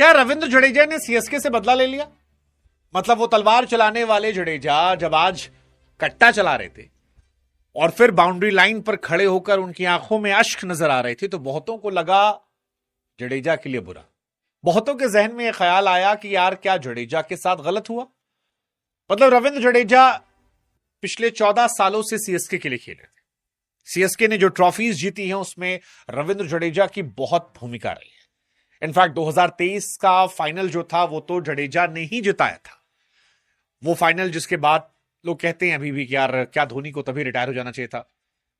क्या रविंद्र जडेजा ने सीएसके से बदला ले लिया? मतलब वो तलवार चलाने वाले जडेजा जब आज कट्टा चला रहे थे और फिर बाउंड्री लाइन पर खड़े होकर उनकी आंखों में अश्क नजर आ रहे थे, तो बहुतों को लगा जडेजा के लिए बुरा। बहुतों के जहन में यह ख्याल आया कि यार क्या जडेजा के साथ गलत हुआ? मतलब रविंद्र जडेजा पिछले 14 सालों से सीएसके के लिए खेले थे। सीएसके ने जो ट्रॉफीज जीती हैं उसमें रविंद्र जडेजा की बहुत भूमिका रही है। इनफैक्ट 2023 का फाइनल जो था वो तो जडेजा ने ही जिताया था। वो फाइनल जिसके बाद लोग कहते हैं अभी भी कि यार क्या धोनी को तभी रिटायर हो जाना चाहिए था।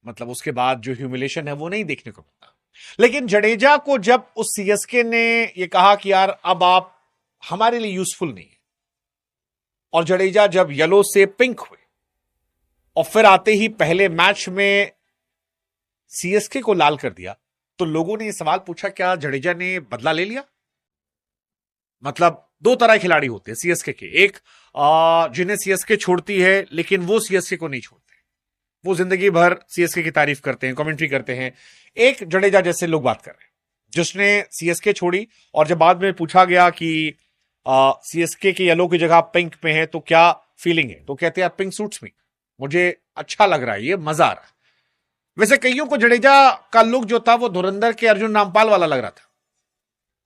मतलब उसके बाद जो ह्यूमिलेशन है वो नहीं देखने को मिलता। लेकिन जडेजा को जब उस सीएसके ने ये कहा कि यार अब आप हमारे लिए यूजफुल नहीं है, और जडेजा जब येलो से पिंक हुए और फिर आते ही पहले मैच में सीएसके को लाल कर दिया, तो लोगों ने यह सवाल पूछा क्या जडेजा ने बदला ले लिया? मतलब दो तरह के खिलाड़ी होते हैं सीएसके के, एक जिन्हें सीएसके छोड़ती है लेकिन वो सीएसके को नहीं छोड़ते, वो जिंदगी भर सीएसके की तारीफ करते हैं, कमेंट्री करते हैं। एक जडेजा जैसे लोग बात कर रहे हैं जिसने सीएसके छोड़ी और जब बाद में पूछा गया कि सीएसके के येलो की जगह पिंक पे है तो क्या फीलिंग है, तो कहते हैं यार पिंक सूट्स मी, मुझे अच्छा लग रहा है, ये मजा आ रहा है। वैसे कईयों को जडेजा का लुक जो था वो धुरंधर के अर्जुन रामपाल वाला लग रहा था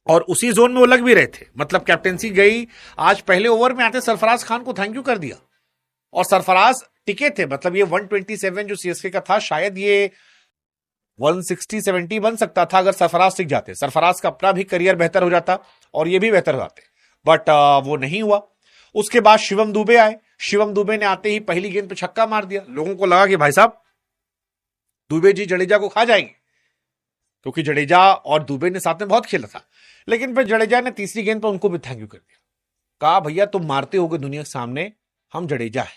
और उसी जोन में वो लग भी रहे थे। मतलब कैप्टेंसी गई, आज पहले ओवर में आते सरफराज खान को थैंक यू कर दिया और सरफराज टिके थे। मतलब ये 127 जो सीएसके का था शायद ये 160-70 बन सकता था अगर सरफराज टिक जाते। सरफराज का अपना भी करियर बेहतर हो जाता और ये भी बेहतर हो जाते, बट वो नहीं हुआ। उसके बाद शिवम दुबे आए। शिवम दुबे ने आते ही पहली गेंद पे छक्का मार दिया। लोगों को लगा कि भाई साहब दुबे जी जडेजा को खा जाएंगे, क्योंकि जडेजा और दुबे ने साथ में बहुत खेला था। लेकिन फिर जडेजा ने तीसरी गेंद पर उनको भी थैंक यू कर दिया, कहा भैया तुम मारते होगे दुनिया के सामने, हम जडेजा है,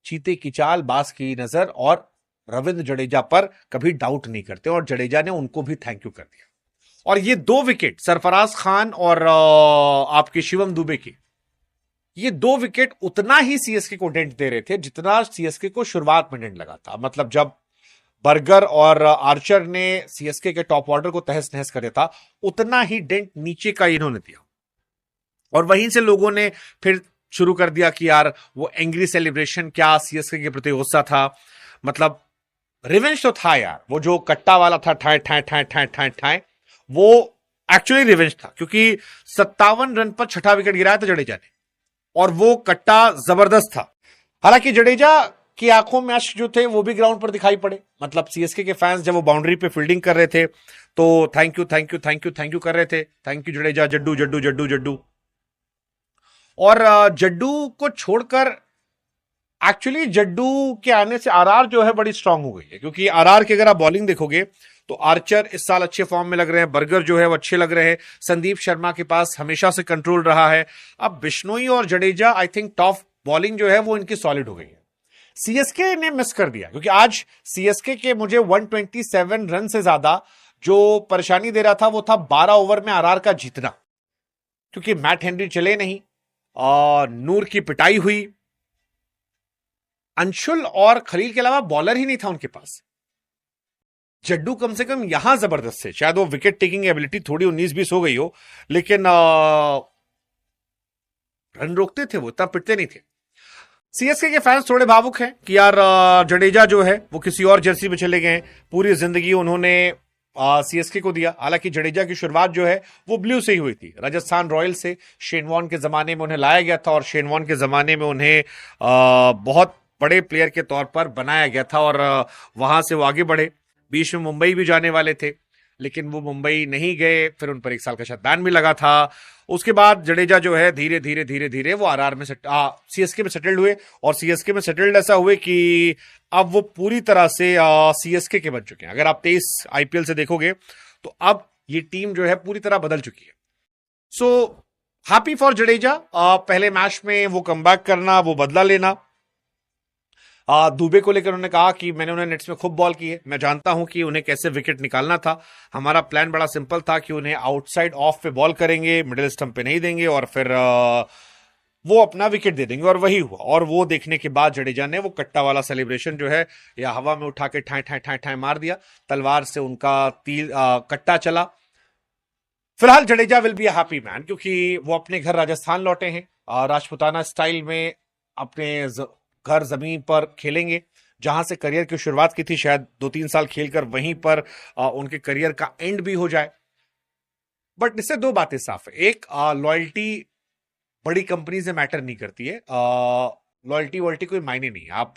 चीते की चाल बास की नजर, और रविंद्र जडेजा पर कभी डाउट नहीं करते। और जडेजा ने उनको भी थैंक यू कर दिया। और ये दो विकेट सरफराज खान और आपके शिवम दुबे की, ये दो विकेट उतना ही सीएसके को डेंट दे रहे थे जितना सीएसके को शुरुआत में डेंट लगा था। मतलब जब बर्गर और आर्चर ने सीएसके के टॉप ऑर्डर को तहस नहस कर दिया था, उतना ही डेंट नीचे का इन्होंने दिया। और वहीं से लोगों ने फिर शुरू कर दिया कि यार वो एंग्री सेलिब्रेशन क्या सीएसके के प्रति गुस्सा था। मतलब रिवेंज तो था यार, वो जो कट्टा वाला था ठाए ठाए ठाए ठाए ठाए ठाए, वो एक्चुअली रिवेंज था, क्योंकि 57 रन पर छठा विकेट गिराया था जडेजा ने और वो कट्टा जबरदस्त था। हालांकि जडेजा की आंखों में अश्क जो थे वो भी ग्राउंड पर दिखाई पड़े। मतलब सीएसके के फैंस जब वो बाउंड्री पे फील्डिंग कर रहे थे तो thank you thank you thank you thank you कर रहे थे, थैंक यू जडेजा, जड्डू जड्डू जड्डू जड्डू। और जड्डू को छोड़कर एक्चुअली जड्डू के आने से आरआर जो है बड़ी स्ट्रांग हो गई है, क्योंकि आरआर की अगर आप बॉलिंग देखोगे तो आर्चर इस साल अच्छे फॉर्म में लग रहे हैं, बर्गर जो है वो अच्छे लग रहे हैं, संदीप शर्मा के पास हमेशा से कंट्रोल रहा है। अब बिश्नोई और Jadeja I think top bowling जो है वो इनकी सॉलिड हो गई है। सीएसके ने मिस कर दिया, क्योंकि आज सीएसके के मुझे 127 रन से ज्यादा जो परेशानी दे रहा था वो था 12 ओवर में आरआर का जीतना, क्योंकि मैट हेनरी चले नहीं और नूर की पिटाई हुई, अंशुल और खलील के अलावा बॉलर ही नहीं था उनके पास। जड्डू कम से कम यहां जबरदस्त है, शायद वो विकेट टेकिंग एबिलिटी थोड़ी 19-20 हो गई हो, लेकिन रन रोकते थे, वो इतना पिटते नहीं थे। सीएसके के फैंस थोड़े भावुक हैं कि यार जडेजा जो है वो किसी और जर्सी में चले गए, पूरी जिंदगी उन्होंने सीएसके को दिया। हालांकि जडेजा की शुरुआत जो है वो ब्लू से ही हुई थी, राजस्थान रॉयल से शेन वॉर्न के जमाने में उन्हें लाया गया था और शेन वॉर्न के जमाने में उन्हें बहुत बड़े प्लेयर के तौर पर बनाया गया था और वहां से वो आगे बढ़े। बीच में मुंबई भी जाने वाले थे लेकिन वो मुंबई नहीं गए, फिर उन पर 1 साल का शायद बैन भी लगा था। उसके बाद जडेजा जो है धीरे धीरे धीरे धीरे वो आरआर में सीएसके में सेटल्ड हुए और सीएसके में सेटल्ड ऐसा हुए कि अब वो पूरी तरह से सीएसके के बन चुके हैं। अगर आप 23 आईपीएल से देखोगे तो अब ये टीम जो है पूरी तरह बदल चुकी है। सो हैप्पी फॉर जडेजा, पहले मैच में वो कमबैक करना, वो बदला लेना। दुबे को लेकर उन्होंने कहा कि मैंने उन्हें नेट्स में खूब बॉल की है, मैं जानता हूं कि उन्हें कैसे विकेट निकालना था, हमारा प्लान बड़ा सिंपल था कि उन्हें आउटसाइड ऑफ पे बॉल करेंगे, मिडिल स्टंप पे नहीं देंगे और फिर वो अपना विकेट दे देंगे, और वही हुआ। और वो देखने के बाद जडेजा ने वो कट्टा वाला सेलिब्रेशन जो है या हवा में उठा के ठाए ठाए ठाए ठाए मार दिया, तलवार से उनका तीर कट्टा चला फिलहाल Jadeja will be happy man, क्योंकि वो अपने घर राजस्थान लौटे हैं और राजपुताना स्टाइल में अपने घर जमीन पर खेलेंगे, जहां से करियर की शुरुआत की थी। शायद 2-3 साल खेलकर वहीं पर उनके करियर का एंड भी हो जाए। बट इससे दो बातें साफ है। एक, लॉयल्टी बड़ी कंपनी से मैटर नहीं करती है। लॉयल्टी वॉयल्टी कोई मायने नहीं है। आप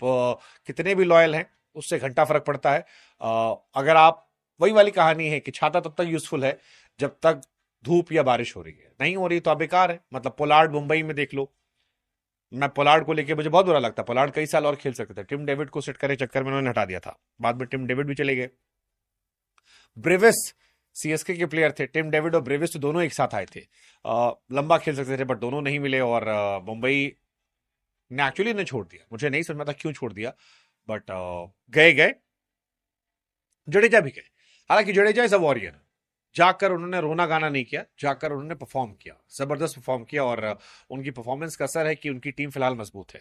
कितने भी लॉयल हैं, उससे घंटा फर्क पड़ता है। अगर आप, वही वाली कहानी है कि छाता तब तक यूजफुल है जब तक धूप या बारिश हो रही है, नहीं हो रही तो आप बेकार है। मतलब पोलार्ड मुंबई में देख लो। मैं पोलार्ड को लेके मुझे बहुत बुरा लगता। पोलार्ड कई साल और खेल सकते थे, टिम डेविड को सेट करे चक्कर में उन्होंने हटा दिया था। बाद में टिम डेविड भी चले गए। ब्रेविस सीएसके के प्लेयर थे, टिम डेविड और ब्रेविस तो दोनों एक साथ आए थे। लंबा खेल सकते थे बट दोनों नहीं मिले, और मुंबई ने एक्चुअली इन्हें छोड़ दिया। मुझे नहीं समझ में आता क्यों छोड़ दिया, बट गए गए। जडेजा भी गए। हालांकि जडेजा इज अ वॉरियर। जाकर उन्होंने रोना गाना नहीं किया, जाकर उन्होंने परफॉर्म किया, जबरदस्त परफॉर्म किया, और उनकी परफॉर्मेंस का असर है कि उनकी टीम फिलहाल मजबूत है।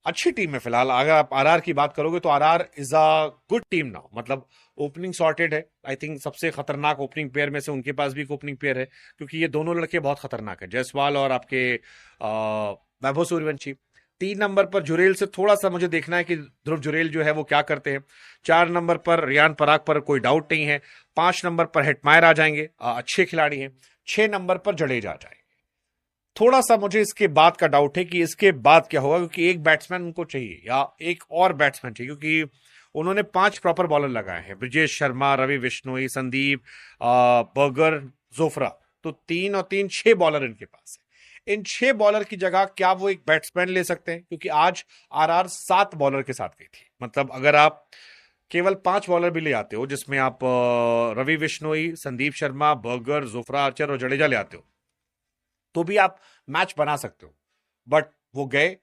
अच्छी टीम है फिलहाल। अगर आप आरआर की बात करोगे तो RR is a good team now. मतलब ओपनिंग सॉर्टेड है। आई थिंक सबसे खतरनाक ओपनिंग पेयर में से उनके पास भी एक ओपनिंग पेयर है, क्योंकि ये दोनों लड़के बहुत खतरनाक है, जायसवाल और आपके वैभव सूर्यवंशी। 3 नंबर पर जुरेल से थोड़ा सा मुझे देखना है कि ध्रुव जुरेल जो है वो क्या करते हैं। 4 नंबर पर रियान पराग पर कोई डाउट नहीं है। 5 नंबर पर हेटमायर आ जाएंगे, अच्छे खिलाड़ी हैं। 6 नंबर पर जडेजा आ जाएंगे। थोड़ा सा मुझे इसके बाद का डाउट है कि इसके बाद क्या होगा, क्योंकि एक बैट्समैन उनको चाहिए या एक और बैट्समैन चाहिए, क्योंकि उन्होंने 5 प्रॉपर बॉलर लगाए हैं, ब्रिजेश शर्मा, रवि बिश्नोई, संदीप, बर्गर, जोफ्रा। तो 3 और 3 6 बॉलर इनके पास है। इन 6 बॉलर की जगह क्या वो एक बैट्समैन ले सकते हैं, क्योंकि आज आरआर 7 बॉलर के साथ गई थी। मतलब अगर आप केवल 5 बॉलर भी ले आते हो, जिसमें आप Ravi Bishnoi, Sandeep Sharma, Burger, Jofra Archer और जडेजा ले आते हो, तो भी आप मैच बना सकते हो। बट वो गए।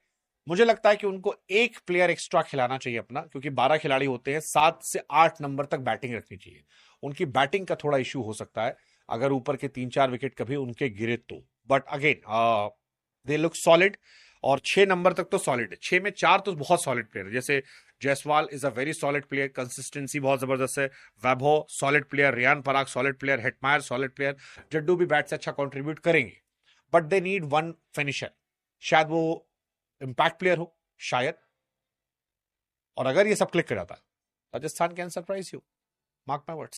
मुझे लगता है कि उनको एक प्लेयर एक्स्ट्रा खिलाना चाहिए अपना, क्योंकि 12 खिलाड़ी होते हैं, 7 से 8 नंबर तक बैटिंग रखनी चाहिए। उनकी बैटिंग का थोड़ा इश्यू हो सकता है अगर ऊपर के 3-4 विकेट कभी उनके गिरे तो। But again they look solid. और 6 नंबर तक तो सॉलिड है। 6 में 4 तो बहुत सॉलिड प्लेयर है, जैसे Jaiswal is a very solid player, consistency बहुत जबरदस्त है। Vaibhav solid player, Riyan Parag solid player, Hetmyer solid player. Jaddu भी बैट से अच्छा कंट्रीब्यूट करेंगे, but they need one finisher. शायद वो इंपैक्ट प्लेयर हो, शायद। और अगर ये सब क्लिक कर जाता है, Rajasthan can surprise you, mark my words.